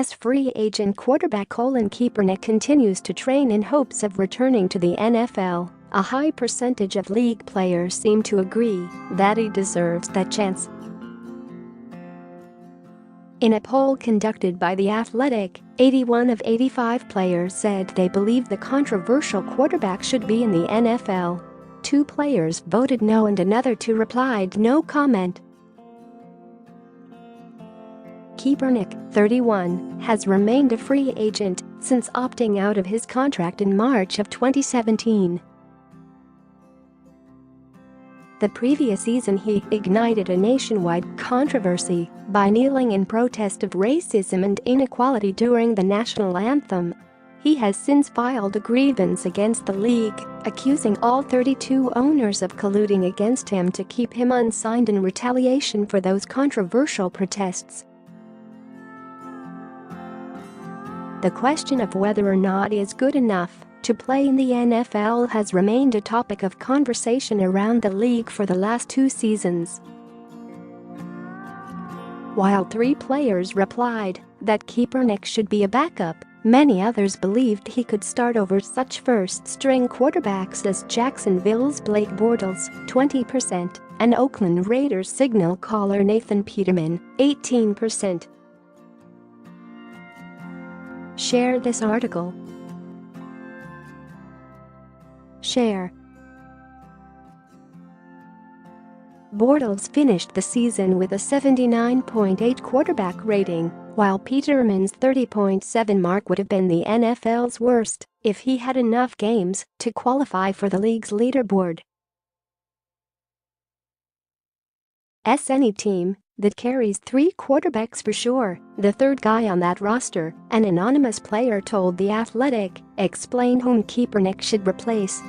as free agent quarterback Colin Kaepernick continues to train in hopes of returning to the NFL, a high percentage of league players seem to agree that he deserves that chance. In a poll conducted by The Athletic, 81 of 85 players said they believe the controversial quarterback should be in the NFL. 2 players voted no and another 2 replied no comment. Kaepernick, 31, has remained a free agent since opting out of his contract in March of 2017. The previous season he ignited a nationwide controversy by kneeling in protest of racism and inequality during the national anthem. He has since filed a grievance against the league, accusing all 32 owners of colluding against him to keep him unsigned in retaliation for those controversial protests. The question of whether or not he is good enough to play in the NFL has remained a topic of conversation around the league for the last 2 seasons. While 3 players replied that Kaepernick should be a backup, many others believed he could start over such first-string quarterbacks as Jacksonville's Blake Bortles, 20%, and Oakland Raiders signal caller Nathan Peterman, 18%. Share this article. Share. Bortles finished the season with a 79.8 quarterback rating, while Peterman's 30.7 mark would have been the NFL's worst if he had enough games to qualify for the league's leaderboard. Any team that carries 3 quarterbacks for sure, the third guy on that roster, an anonymous player told The Athletic, explained whom Kaepernick should replace.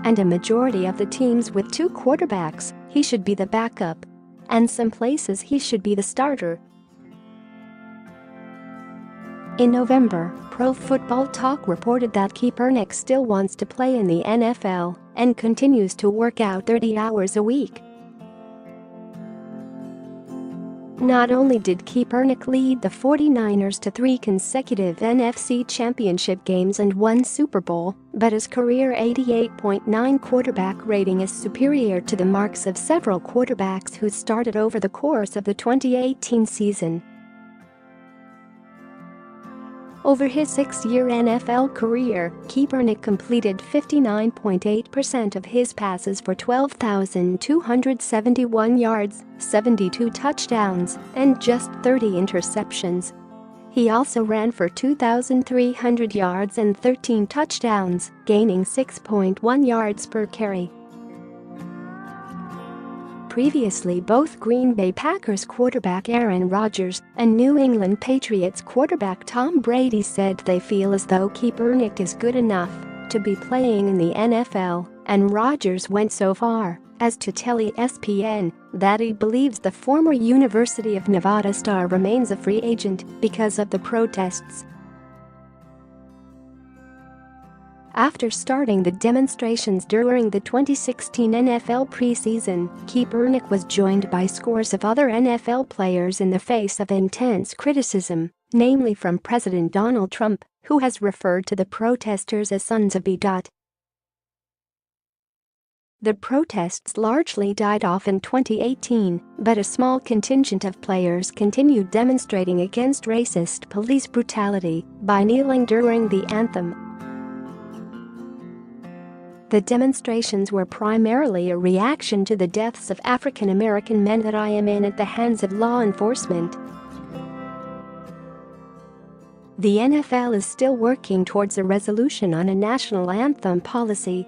And a majority of the teams with 2 quarterbacks, he should be the backup. And some places he should be the starter. In November, Pro Football Talk reported that Kaepernick still wants to play in the NFL and continues to work out 30 hours a week. Not only did Kaepernick lead the 49ers to 3 consecutive NFC championship games and 1 Super Bowl, but his career 88.9 quarterback rating is superior to the marks of several quarterbacks who started over the course of the 2018 season. Over his 6-year NFL career, Kaepernick completed 59.8% of his passes for 12,271 yards, 72 touchdowns, and just 30 interceptions. He also ran for 2,300 yards and 13 touchdowns, gaining 6.1 yards per carry. Previously, both Green Bay Packers quarterback Aaron Rodgers and New England Patriots quarterback Tom Brady said they feel as though Kaepernick is good enough to be playing in the NFL, and Rodgers went so far as to tell ESPN that he believes the former University of Nevada star remains a free agent because of the protests. After starting the demonstrations during the 2016 NFL preseason, Kaepernick was joined by scores of other NFL players in the face of intense criticism, namely from President Donald Trump, who has referred to the protesters as sons of B. The protests largely died off in 2018, but a small contingent of players continued demonstrating against racist police brutality by kneeling during the anthem. The demonstrations were primarily a reaction to the deaths of African American men at IMN at the hands of law enforcement. The NFL is still working towards a resolution on a national anthem policy.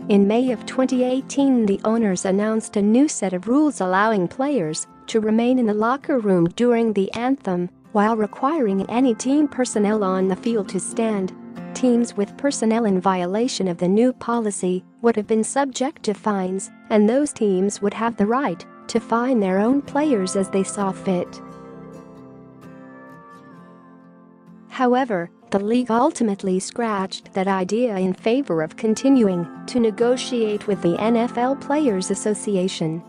In May of 2018, the owners announced a new set of rules allowing players to remain in the locker room during the anthem, while requiring any team personnel on the field to stand. Teams with personnel in violation of the new policy would have been subject to fines, and those teams would have the right to fine their own players as they saw fit. However, the league ultimately scratched that idea in favor of continuing to negotiate with the NFL Players Association.